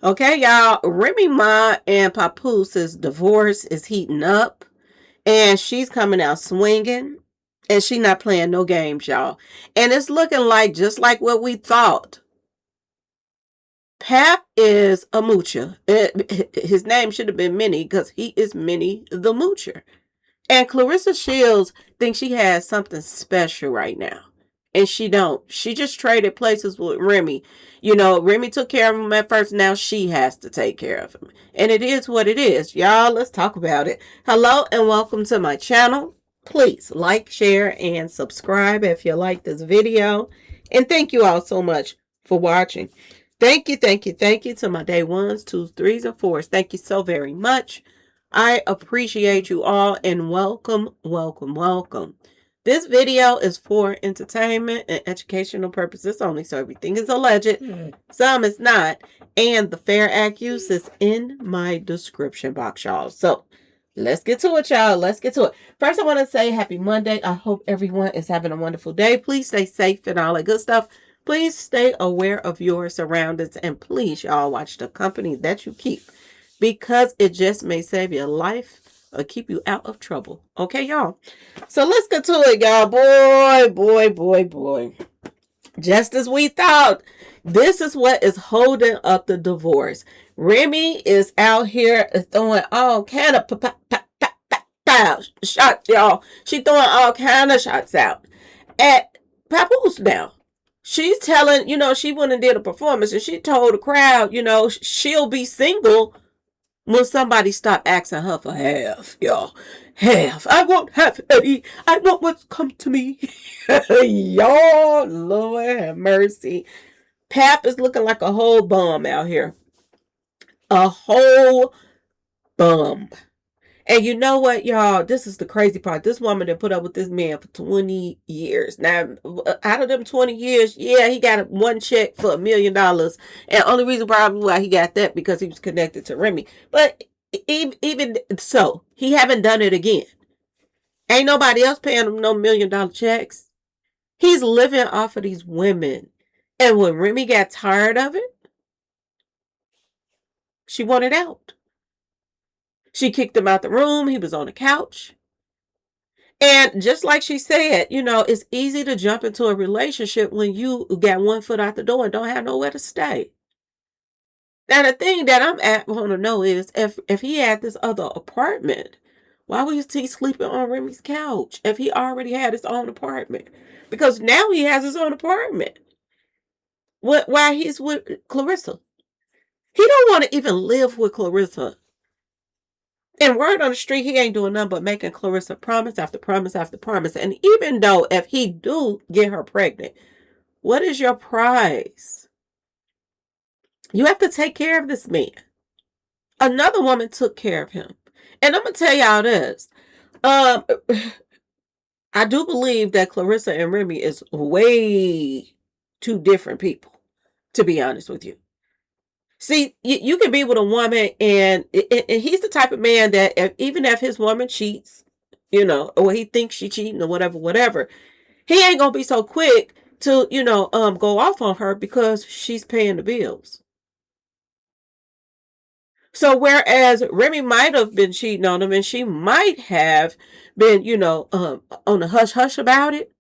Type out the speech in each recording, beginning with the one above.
Okay, y'all. Remy Ma and Papoose's divorce is heating up, and she's coming out swinging, and she not playing no games, y'all. And it's looking like just like what we thought. Pap is a moocher. His name should have been Minnie because he is Minnie the Moocher. And Clarissa Shields thinks she has something special right now. And she don't. She just traded places with Remy. You know, Remy took care of him at first. Now she has to take care of him. And it is what it is. Y'all, let's talk about it. Hello and welcome to my channel. Please like, share, and subscribe if you like this video. And thank you all so much for watching. Thank you, thank you, thank you to my day ones, twos, threes, and fours. Thank you so very much. I appreciate you all and welcome, welcome, welcome. This video is for entertainment and educational purposes only, so everything is alleged, some is not, and the Fair Act use is in my description box, y'all. So let's get to it, y'all. Let's get to it. First, I want to say happy Monday. I hope everyone is having a wonderful day. Please stay safe and all that good stuff. Please stay aware of your surroundings, and please, y'all, watch the company that you keep, because it just may save your life or keep you out of trouble. Okay, y'all? So let's get to it, y'all. Boy. Just as we thought, this is what is holding up the divorce. Remy is out here throwing all kind of shots, y'all. She throwing all kind of shots out at Papoose now. She's telling, she went and did a performance and she told the crowd, she'll be single when somebody stop asking her for half, y'all. Half. I won't have any. I want what's come to me. Y'all, Lord have mercy. Pap is looking like a whole bum out here. A whole bum. And you know what, y'all? This is the crazy part. This woman that put up with this man for 20 years. Now, out of them 20 years, yeah, he got one check for $1 million. And only reason probably why he got that because he was connected to Remy. But even so, he haven't done it again. Ain't nobody else paying him no $1 million checks. He's living off of these women. And when Remy got tired of it, she wanted out. She kicked him out the room. He was on the couch. And just like she said, it's easy to jump into a relationship when you got one foot out the door and don't have nowhere to stay. Now, the thing that I'm want to know is if he had this other apartment, why was he sleeping on Remy's couch if he already had his own apartment? Because now he has his own apartment. Why he's with Clarissa. He don't want to even live with Clarissa. And word on the street, he ain't doing nothing but making Clarissa promise after promise after promise. And even though if he do get her pregnant, what is your prize? You have to take care of this man. Another woman took care of him. And I'm going to tell y'all this. I do believe that Clarissa and Remy is way two different people, to be honest with you. See, you can be with a woman and he's the type of man that even if his woman cheats, or he thinks she cheating or whatever, he ain't going to be so quick to, go off on her because she's paying the bills. So whereas Remy might have been cheating on him and she might have been, on the hush hush about it,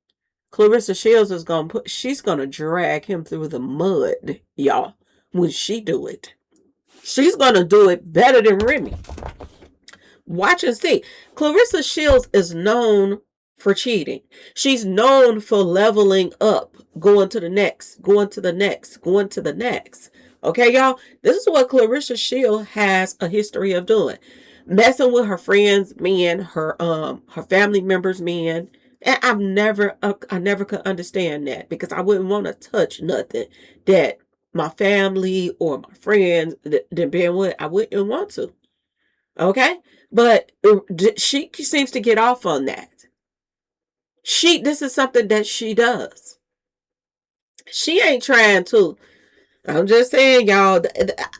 Clarissa Shields is she's going to drag him through the mud, y'all, when she do it. She's going to do it better than Remy. Watch and see. Clarissa Shields is known for cheating. She's known for leveling up, going to the next, going to the next, going to the next. Okay, y'all? This is what Clarissa Shields has a history of doing. Messing with her friends' men, her family members' men. And I never could understand that because I wouldn't want to touch nothing that my family or my friends that been with, I wouldn't want to. Okay? But she seems to get off on that. This is something that she does. She ain't trying to. I'm just saying, y'all,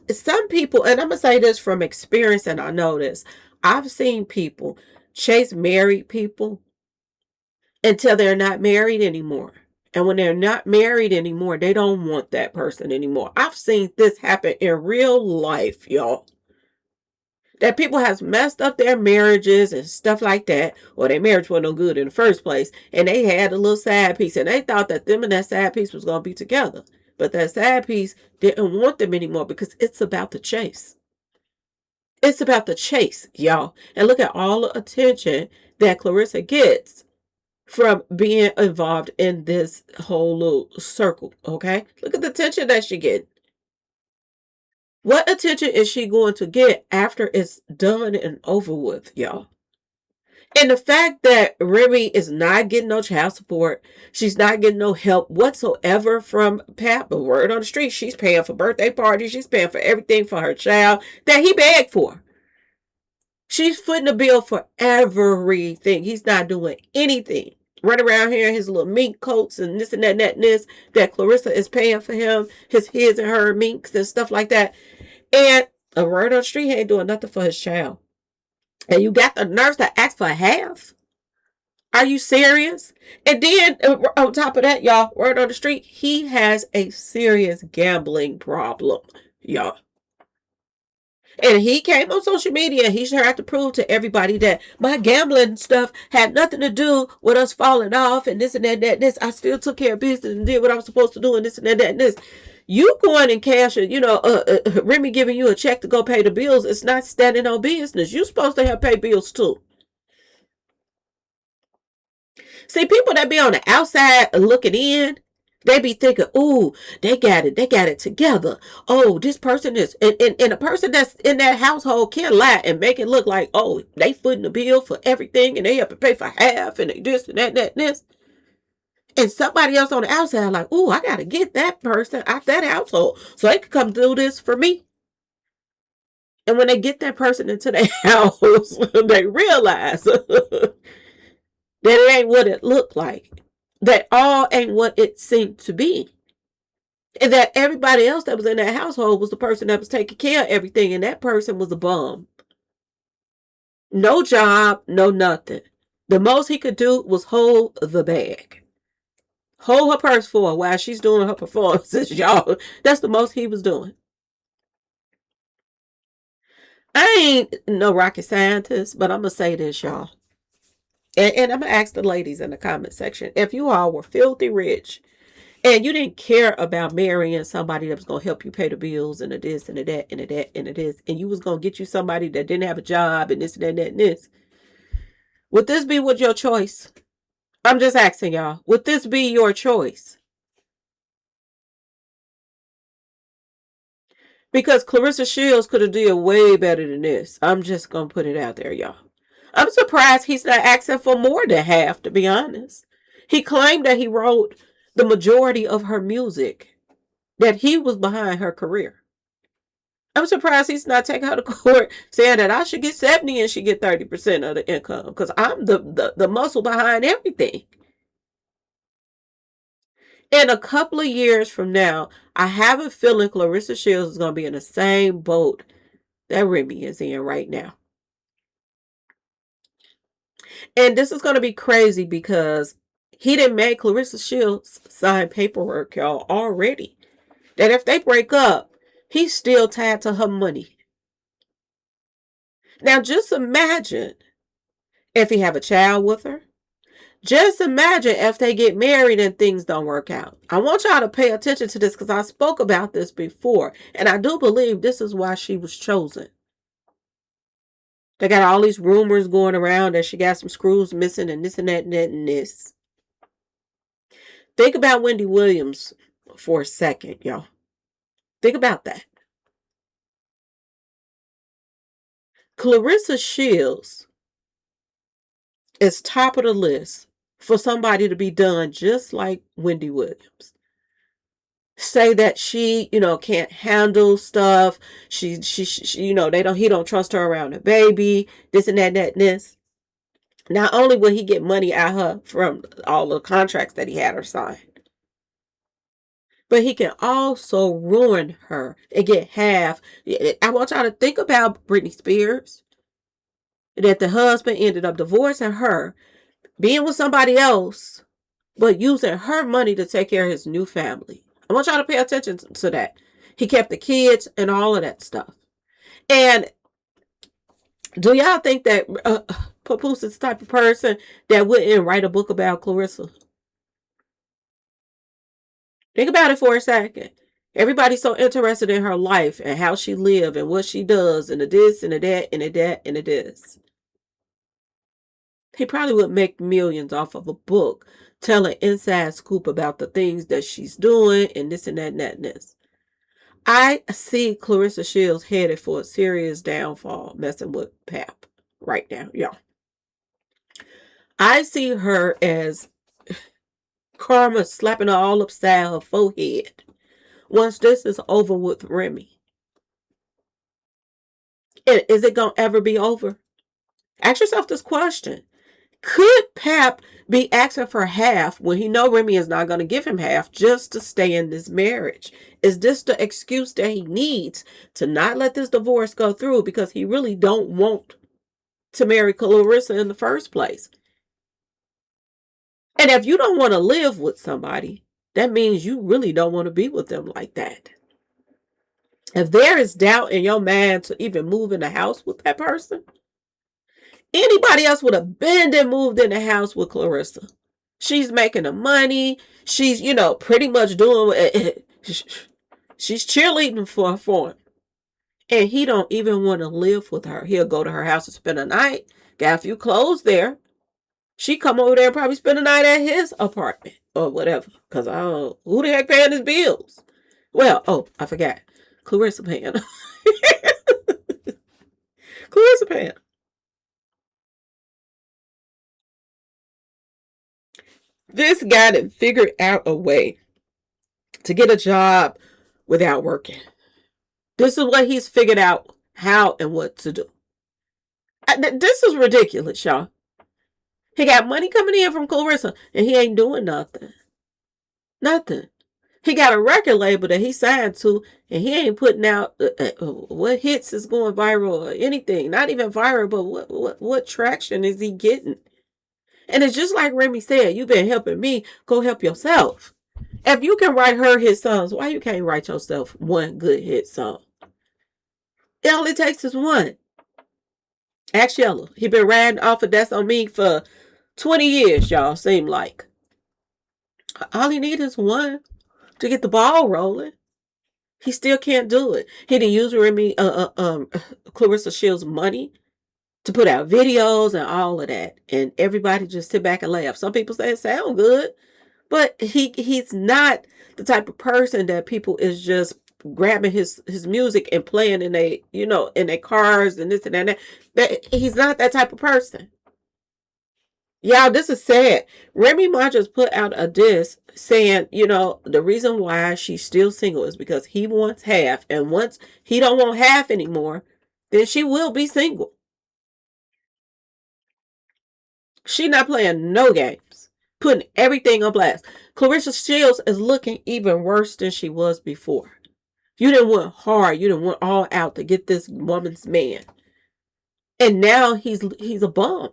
some people, and I'm going to say this from experience, and I know this. I've seen people chase married people until they're not married anymore. And when they're not married anymore, they don't want that person anymore. I've seen this happen in real life, y'all. That people has messed up their marriages and stuff like that, or their marriage wasn't no good in the first place, and they had a little side piece, and they thought that them and that side piece was gonna be together. But that side piece didn't want them anymore because it's about the chase. It's about the chase, y'all. And look at all the attention that Clarissa gets from being involved in this whole little circle, okay? Look at the attention that she gets. What attention is she going to get after it's done and over with, y'all? And the fact that Remy is not getting no child support, she's not getting no help whatsoever from Pap, a word on the street, she's paying for birthday parties, she's paying for everything for her child that he begged for. She's footing the bill for everything. He's not doing anything. Run around here in his little mink coats and this and that and this that Clarissa is paying for him, his and her minks and stuff like that. And a word on the street, he ain't doing nothing for his child. And you got the nerves to ask for half? Are you serious? And then on top of that, y'all, word on the street, he has a serious gambling problem, y'all. And he came on social media. He sure had to prove to everybody that my gambling stuff had nothing to do with us falling off and this and that and this. I still took care of business and did what I was supposed to do and this and that and this. You going and cashing, Remy giving you a check to go pay the bills. It's not standing on business. You're supposed to have pay bills too. See, people that be on the outside looking in, they be thinking, ooh, they got it together. Oh, this person is, and a person that's in that household can lie and make it look like, oh, they footing the bill for everything and they have to pay for half and they this and that and that and this. And somebody else on the outside like, ooh, I got to get that person out that household so they can come do this for me. And when they get that person into their house, they realize that it ain't what it looked like. That all ain't what it seemed to be. And that everybody else that was in that household was the person that was taking care of everything. And that person was a bum. No job, no nothing. The most he could do was hold the bag. Hold her purse for her while she's doing her performances, y'all. That's the most he was doing. I ain't no rocket scientist, but I'm going to say this, y'all. And I'm going to ask the ladies in the comment section. If you all were filthy rich and you didn't care about marrying somebody that was going to help you pay the bills and the this and the that and the that and the this, and you was going to get you somebody that didn't have a job and this and that and that and this, would this be with your choice? I'm just asking y'all. Would this be your choice? Because Clarissa Shields could have did way better than this. I'm just going to put it out there, y'all. I'm surprised he's not asking for more than half, to be honest. He claimed that he wrote the majority of her music, that he was behind her career. I'm surprised he's not taking her to court saying that I should get 70 and she get 30% of the income because I'm the muscle behind everything. In a couple of years from now, I have a feeling Clarissa Shields is going to be in the same boat that Remy is in right now. And this is going to be crazy because he didn't make Clarissa Shields sign paperwork, y'all, already. That if they break up, he's still tied to her money. Now, just imagine if he have a child with her. Just imagine if they get married and things don't work out. I want y'all to pay attention to this because I spoke about this before. And I do believe this is why she was chosen. They got all these rumors going around that she got some screws missing and this and that and that and this. Think about Wendy Williams for a second, y'all. Think about that. Clarissa Shields is top of the list for somebody to be done just like Wendy Williams. Say that she, can't handle stuff. She he don't trust her around the baby. This and that and that and this. Not only will he get money out of her from all the contracts that he had her sign, but he can also ruin her and get half. I want y'all to think about Britney Spears. That the husband ended up divorcing her, being with somebody else, but using her money to take care of his new family. I want y'all to pay attention to that. He kept the kids and all of that stuff. And do y'all think that Papoose is the type of person that wouldn't write a book about Clarissa? Think about it for a second. Everybody's so interested in her life and how she lived and what she does and the this and the that and the that and the this. He probably would make millions off of a book telling inside scoop about the things that she's doing and this and that and that and this. I see Clarissa Shields headed for a serious downfall messing with Pap right now, y'all. I see her as karma slapping her all upside her forehead once this is over with Remy. Is it going to ever be over? Ask yourself this question. Could Pap be asking for half when he know Remy is not going to give him half just to stay in this marriage? Is this the excuse that he needs to not let this divorce go through because he really don't want to marry Clarissa in the first place? And if you don't want to live with somebody, that means you really don't want to be with them like that. If there is doubt in your mind to even move in the house with that person, anybody else would have been and moved in the house with Clarissa. She's making the money. She's, pretty much doing she's cheerleading for him. And he don't even want to live with her. He'll go to her house and spend a night. Got a few clothes there. She come over there and probably spend the night at his apartment or whatever. Because I don't know who the heck paying his bills. Well, I forgot. Clarissa paying. Clarissa paying. This guy that figured out a way to get a job without working. This is what he's figured out how and what to do. This is ridiculous, y'all. He got money coming in from Clarissa and he ain't doing nothing. Nothing. He got a record label that he signed to and he ain't putting out what hits is going viral or anything. Not even viral, but what traction is he getting? And it's just like Remy said, you've been helping me, go help yourself. If you can write her hit songs, why you can't write yourself one good hit song? It only takes is one. Ask Yellow. He been riding off of That's On Me for 20 years, y'all, seem like. All he need is one to get the ball rolling. He still can't do it. He didn't use Remy, Clarissa Shields' money to put out videos and all of that. And everybody just sit back and laugh. Some people say it sound good, but he's not the type of person that people is just grabbing his music and playing in their cars and this and that. He's not that type of person. Y'all, this is sad. Remy Ma just put out a diss saying, the reason why she's still single is because he wants half. And once he don't want half anymore, then she will be single. She not playing no games. Putting everything on blast. Clarissa Shields is looking even worse than she was before. You didn't want hard. You didn't want all out to get this woman's man. And now he's a bum.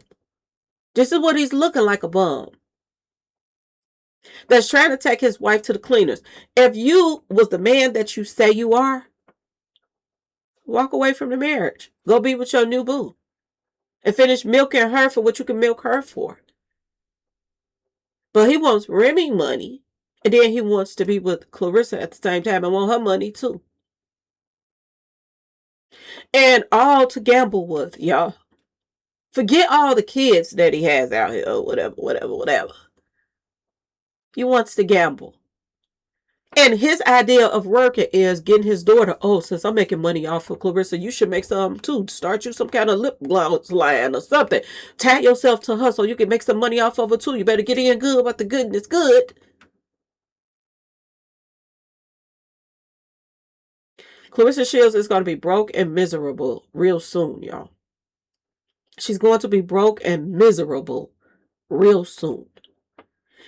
This is what he's looking like, a bum. That's trying to take his wife to the cleaners. If you was the man that you say you are, walk away from the marriage. Go be with your new boo. And finish milking her for what you can milk her for. But he wants Remy money. And then he wants to be with Clarissa at the same time and want her money too. And all to gamble with, y'all. Forget all the kids that he has out here or whatever. He wants to gamble. And his idea of working is getting his daughter, since I'm making money off of Clarissa, you should make some too. Start you some kind of lip gloss line or something. Tie yourself to her so you can make some money off of her too. You better get in good about the goodness good. Clarissa Shields is going to be broke and miserable real soon, y'all. She's going to be broke and miserable real soon.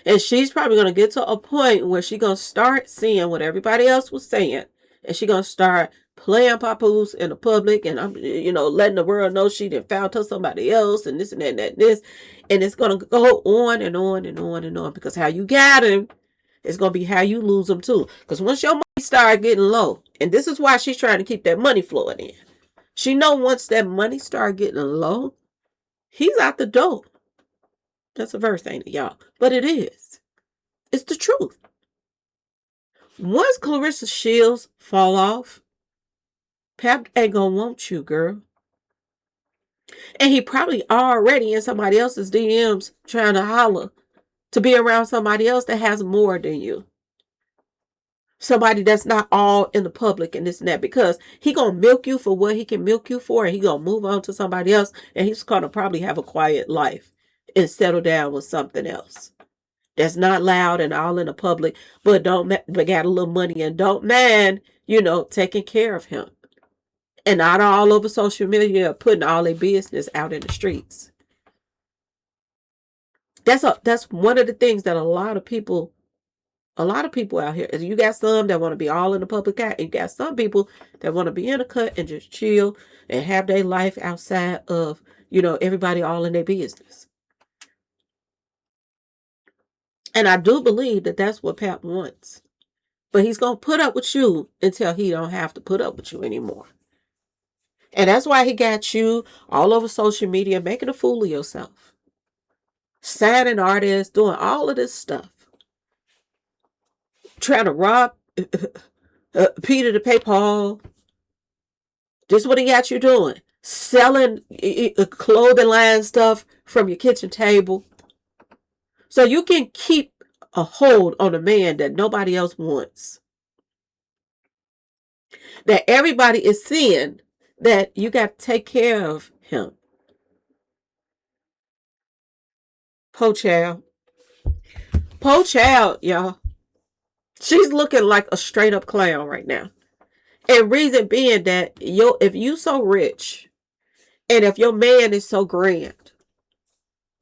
And she's probably going to get to a point where she's going to start seeing what everybody else was saying. And she's going to start playing Papoose in the public, and I'm, letting the world know she done found her somebody else, and this and that and that and this. And it's going to go on and on and on and on, because how you got him, it's going to be how you lose them too. Because once your money start getting low, and this is why she's trying to keep that money flowing in. She know once that money start getting low, he's out the door. That's a verse, ain't it, y'all? But it is. It's the truth. Once Clarissa Shields fall off, Pap ain't gonna want you, girl. And he probably already in somebody else's DMs trying to holler to be around somebody else that has more than you. Somebody that's not all in the public and this and that, because he gonna milk you for what he can milk you for, and he gonna move on to somebody else, and he's gonna probably have a quiet life and settle down with something else that's not loud and all in the public, but but got a little money and don't mind, taking care of him, and not all over social media putting all their business out in the streets. That's one of the things that a lot of people out here. You got some that want to be all in the public eye, and you got some people that want to be in a cut and just chill and have their life outside of, everybody all in their business. And I do believe that that's what Pap wants. But he's going to put up with you until he don't have to put up with you anymore. And that's why he got you all over social media making a fool of yourself. Signing artists, doing all of this stuff. Trying to rob Peter to pay Paul. This is what he got you doing. Selling clothing line stuff from your kitchen table. So you can keep a hold on a man that nobody else wants. That everybody is seeing that you got to take care of him. Po child. Po child, y'all. She's looking like a straight up clown right now. And reason being that if you so rich, and if your man is so grand,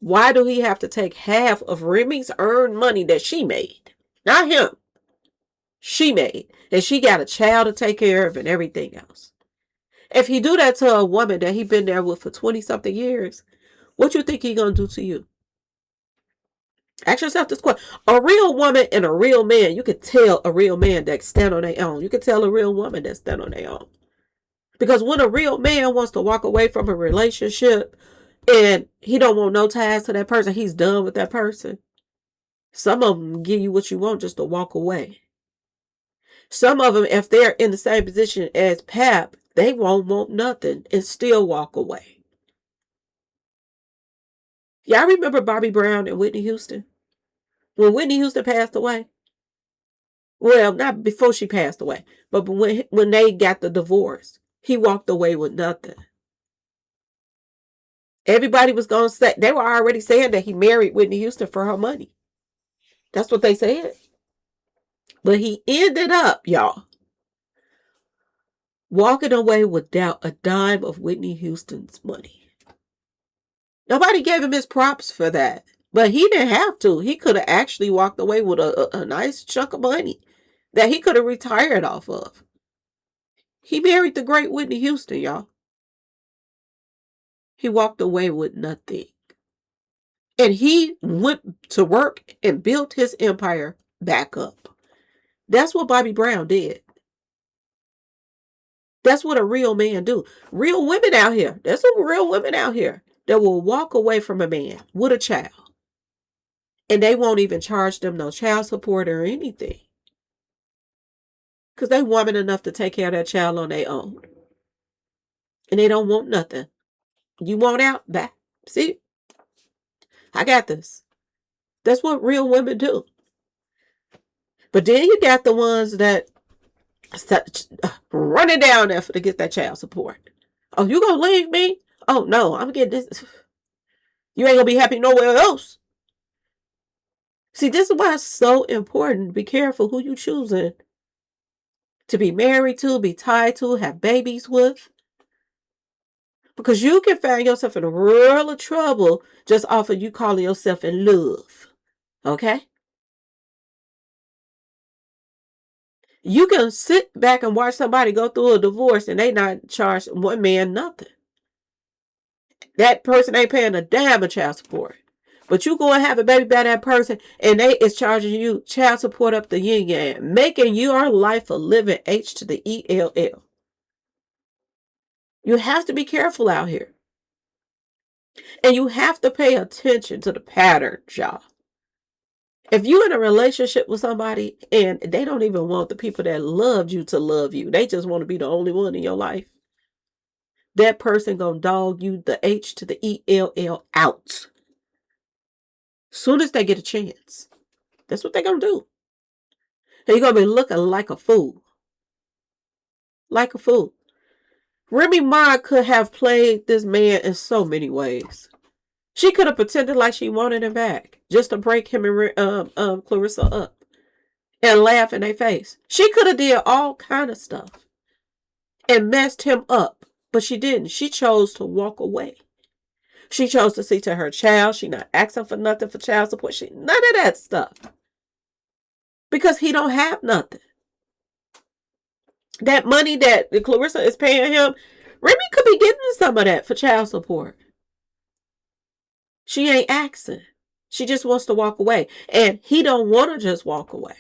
why do he have to take half of Remy's earned money that she made? Not him. She made. And she got a child to take care of and everything else. If he do that to a woman that he been there with for 20 something years, what you think he gonna do to you? Ask yourself this question. A real woman and a real man, you could tell a real man that stand on their own. You could tell a real woman that stand on their own. Because when a real man wants to walk away from a relationship and he don't want no ties to that person, he's done with that person. Some of them give you what you want just to walk away. Some of them, if they're in the same position as Pap, they won't want nothing and still walk away. Y'all remember Bobby Brown and Whitney Houston? When Whitney Houston passed away? Well, not before she passed away, but when they got the divorce, he walked away with nothing. Everybody was going to say, they were already saying that he married Whitney Houston for her money. That's what they said. But he ended up, y'all, walking away without a dime of Whitney Houston's money. Nobody gave him his props for that. But he didn't have to. He could have actually walked away with a nice chunk of money that he could have retired off of. He married the great Whitney Houston, y'all. He walked away with nothing. And he went to work and built his empire back up. That's what Bobby Brown did. That's what a real man do. Real women out here. There's some real women out here that will walk away from a man with a child. And they won't even charge them no child support or anything. Because they woman enough to take care of that child on their own. And they don't want nothing. You want out? Back. See? I got this. That's what real women do. But then you got the ones that running down there to get that child support. Oh, you gonna leave me? Oh no, I'm getting this. You ain't gonna be happy nowhere else. See, this is why it's so important. Be careful who you choosing to be married to, be tied to, have babies with. Because you can find yourself in a world of trouble just off of you calling yourself in love. Okay? You can sit back and watch somebody go through a divorce and they not charge one man nothing. That person ain't paying a damn of child support. But you go and have a baby by that person and they is charging you child support up the yin yang, making your life a living H to the ELL. You have to be careful out here. And you have to pay attention to the patterns, y'all. If you're in a relationship with somebody and they don't even want the people that loved you to love you, they just want to be the only one in your life, that person gonna dog you the H to the ELL out. Soon as they get a chance. That's what they're gonna do. And you're gonna be looking like a fool. Like a fool. Remy Ma could have played this man in so many ways. She could have pretended like she wanted him back just to break him and Clarissa up and laugh in their face. She could have did all kind of stuff and messed him up, but she didn't. She chose to walk away. She chose to see to her child. She not asking for nothing for child support. None of that stuff. Because he don't have nothing. That money that Clarissa is paying him, Remy could be getting some of that for child support. She ain't asking. She just wants to walk away. And he don't want to just walk away.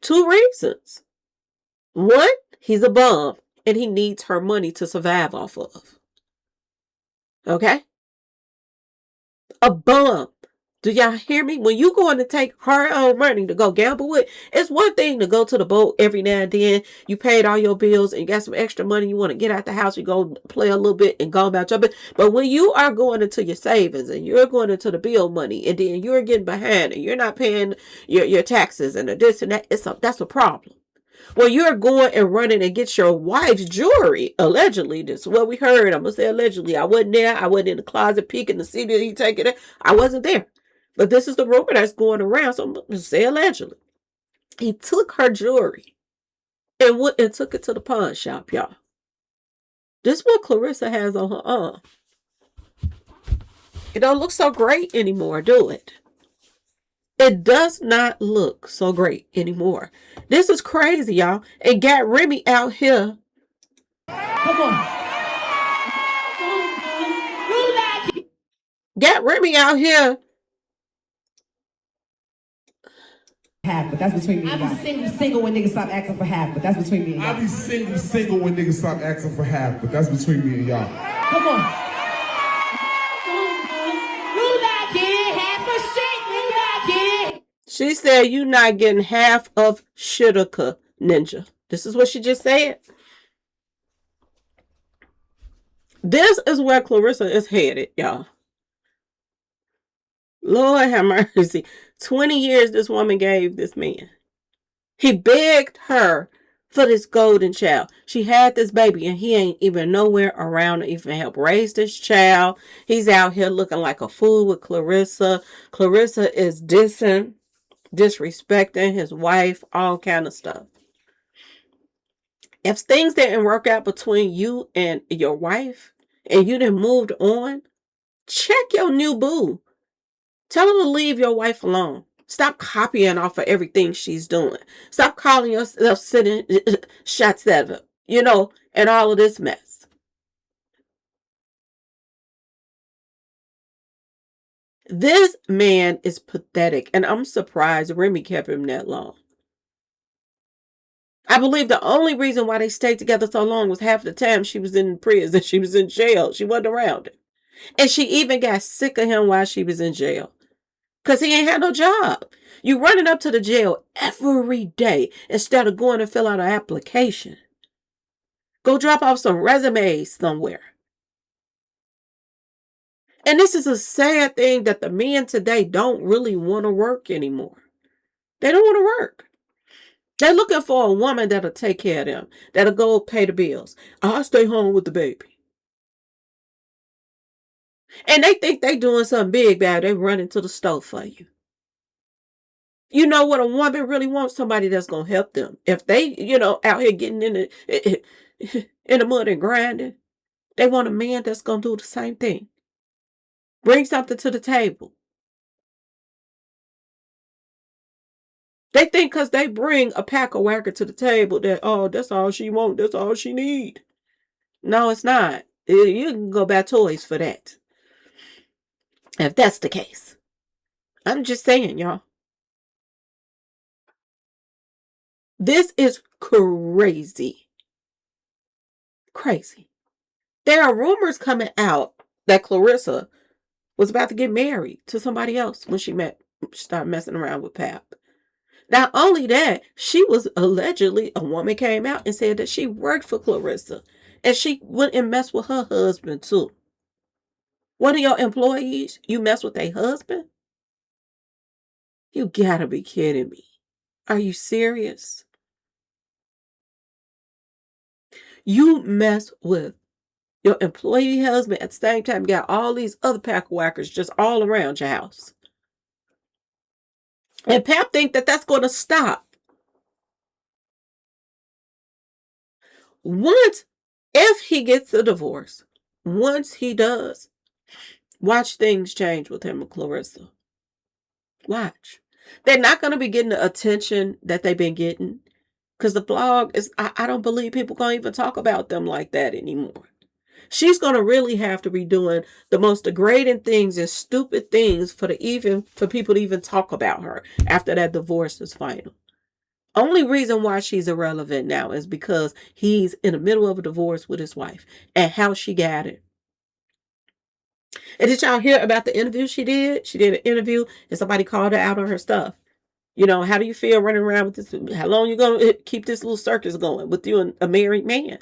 2 reasons. 1, he's a bum and he needs her money to survive off of. Okay? A bum. Do y'all hear me? When you going to take her own money to go gamble with, it's one thing to go to the boat every now and then. You paid all your bills and you got some extra money. You want to get out the house. You go play a little bit and go about your business. But when you are going into your savings and you're going into the bill money and then you're getting behind and you're not paying your taxes and this and that, that's a problem. Well, you're going and running and get your wife's jewelry. Allegedly, this is what we heard. I'm going to say allegedly. I wasn't there. I wasn't in the closet peeking to see that he take it. I wasn't there. But this is the rumor that's going around. So I'm going to say allegedly. He took her jewelry and went and took it to the pawn shop, y'all. This is what Clarissa has on her arm. It don't look so great anymore, do it? It does not look so great anymore. This is crazy, y'all. And got Remy out here. Come on. Got Remy out here. Half, but that's between me and y'all. I be single when niggas stop asking for half, but that's between me and y'all. I be single when niggas stop asking for half, but that's between me and y'all. Come on. You not getting half of shit, you not getting. She said you not getting half of Shittaka Ninja. This is what she just said. This is where Clarissa is headed, y'all. Lord have mercy. 20 years this woman gave this man. He begged her for this golden child. She had this baby and he ain't even nowhere around to even help raise this child. He's out here looking like a fool with Clarissa. Clarissa is disrespecting his wife, all kind of stuff. If things didn't work out between you and your wife and you done moved on, check your new boo. Tell her to leave your wife alone. Stop copying off of everything she's doing. Stop calling yourself sitting shots at her, and all of this mess. This man is pathetic, and I'm surprised Remy kept him that long. I believe the only reason why they stayed together so long was half the time she was in prison. She was in jail. She wasn't around him. And she even got sick of him while she was in jail. Because he ain't had no job. You running up to the jail every day instead of going to fill out an application. Go drop off some resumes somewhere. And this is a sad thing that the men today don't really want to work anymore. They don't want to work. They're looking for a woman that'll take care of them, that'll go pay the bills. I'll stay home with the baby. And they think they doing something big bad. They running to the stove for you. You know what a woman really wants? Somebody that's going to help them. If they, out here getting in the mud and grinding, they want a man that's going to do the same thing. Bring something to the table. They think because they bring a pack of whacker to the table that, oh, that's all she want, that's all she need. No, it's not. You can go buy toys for that. If that's the case. I'm just saying, y'all. This is crazy. Crazy. There are rumors coming out that Clarissa was about to get married to somebody else when she started messing around with Pap. Not only that, she was allegedly, a woman came out and said that she worked for Clarissa. And she went and messed with her husband too. One of your employees, you mess with a husband? You gotta be kidding me. Are you serious? You mess with your employee husband at the same time, you got all these other pack of whackers just all around your house. And Pap think that that's going to stop. Once, if he gets a divorce, once he does, watch things change with him and Clarissa. Watch. They're not going to be getting the attention that they've been getting. Because the blog is, I don't believe people going to even talk about them like that anymore. She's going to really have to be doing the most degrading things and stupid things for people to even talk about her after that divorce is final. Only reason why she's irrelevant now is because he's in the middle of a divorce with his wife and how she got it. And did y'all hear about the interview she did? She did an interview and somebody called her out on her stuff. You know, how do you feel running around with this? How long you going to keep this little circus going with you and a married man?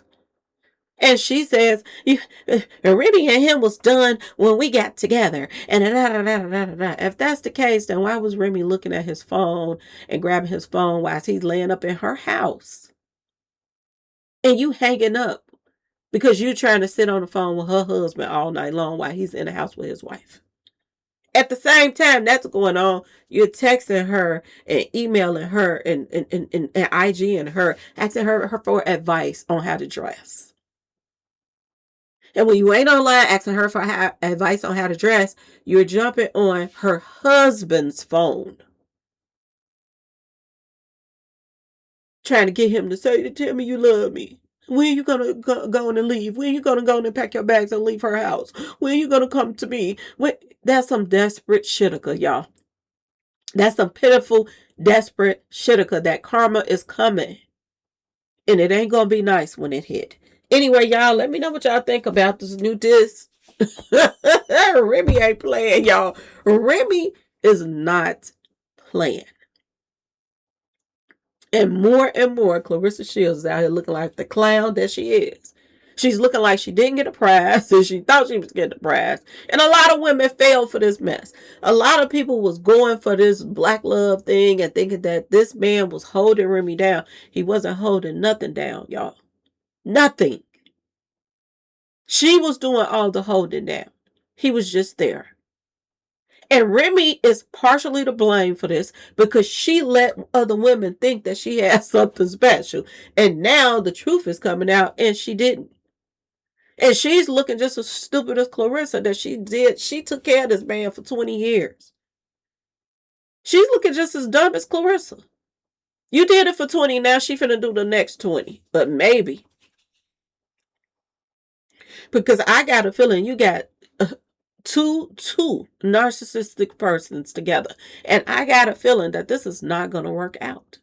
And she says, Remy and him was done when we got together. And if that's the case, then why was Remy looking at his phone and grabbing his phone while he's laying up in her house? And you hanging up because you trying to sit on the phone with her husband all night long while he's in the house with his wife. At the same time that's going on, you're texting her and emailing her and IGing her, asking her for advice on how to dress. And when you ain't online asking her for advice on how to dress, you're jumping on her husband's phone. Trying to get him to say, tell me you love me. When are you going to go and leave? When are you going to go and pack your bags and leave her house? When are you going to come to me? That's some desperate shitica, y'all. That's some pitiful, desperate shitica. That karma is coming. And it ain't going to be nice when it hit. Anyway, y'all, let me know what y'all think about this new disc. Remy ain't playing, y'all. Remy is not playing. And more, Clarissa Shields is out here looking like the clown that she is. She's looking like she didn't get a prize, and she thought she was getting a prize. And a lot of women fell for this mess. A lot of people was going for this black love thing and thinking that this man was holding Remy down. He wasn't holding nothing down, y'all. Nothing. She was doing all the holding down. He was just there. And Remy is partially to blame for this because she let other women think that she had something special. And now the truth is coming out and she didn't. And she's looking just as stupid as Clarissa that she did. She took care of this man for 20 years. She's looking just as dumb as Clarissa. You did it for 20, now she finna do the next 20. But maybe. Because I got a feeling you got two narcissistic persons together. And I got a feeling that this is not going to work out.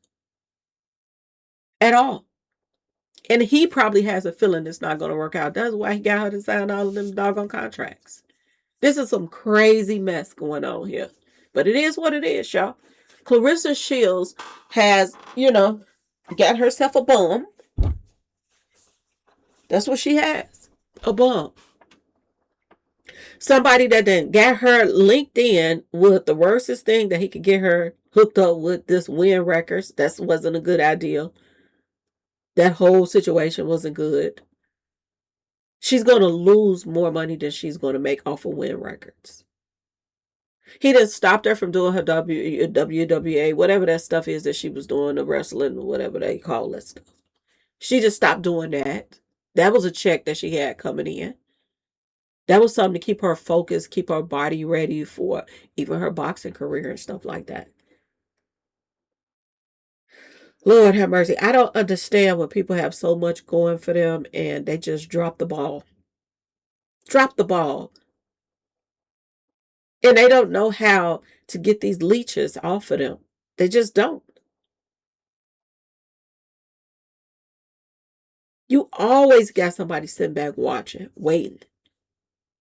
At all. And he probably has a feeling it's not going to work out. That's why he got her to sign all of them doggone contracts. This is some crazy mess going on here. But it is what it is, y'all. Clarissa Shields has, got herself a bum. That's what she has. A bum. Somebody that then got her linked in with the worstest thing that he could get her hooked up with, this Win Records. That wasn't a good idea. That whole situation wasn't good. She's going to lose more money than she's going to make off of Win Records. He didn't stop her from doing her WWA, whatever that stuff is that she was doing, the wrestling, or whatever they call that stuff. She just stopped doing that. That was a check that she had coming in. That was something to keep her focused, keep her body ready for even her boxing career and stuff like that. Lord have mercy. I don't understand when people have so much going for them and they just drop the ball. Drop the ball. And they don't know how to get these leeches off of them. They just don't. You always got somebody sitting back watching, waiting,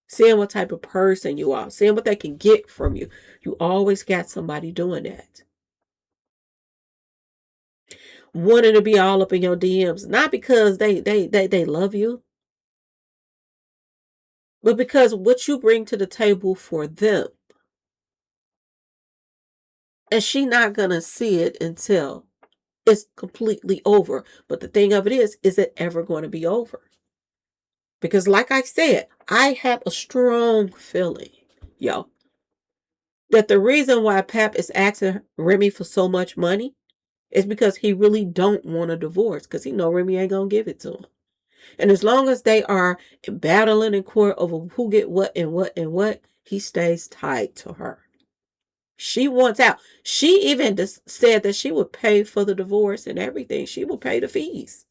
seeing what type of person you are, seeing what they can get from you. You always got somebody doing that. Wanting to be all up in your DMs, not because they love you, but because what you bring to the table for them. And she not gonna see it until it's completely over. But the thing of it is it ever going to be over? Because like I said, I have a strong feeling, yo, that the reason why Pap is asking Remy for so much money is because he really don't want a divorce, because he know Remy ain't gonna give it to him. And as long as they are battling in court over who get what and what and what, he stays tied to her. She wants out. She even said that she would pay for the divorce and everything. She will pay the fees.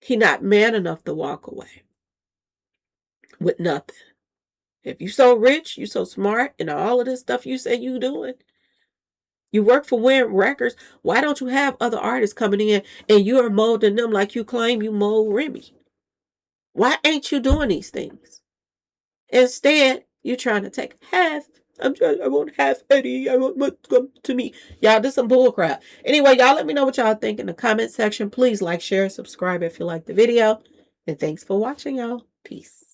He not man enough to walk away with nothing. If you so rich, you so smart, and all of this stuff you say you doing, you work for Win Records, why don't you have other artists coming in and you're molding them like you claim you mold Remy? Why ain't you doing these things? Instead, you're trying to take half. I want half Eddie. I want what come to me. Y'all, this some bull crap. Anyway, y'all let me know what y'all think in the comment section. Please like, share, subscribe if you like the video. And thanks for watching, y'all. Peace.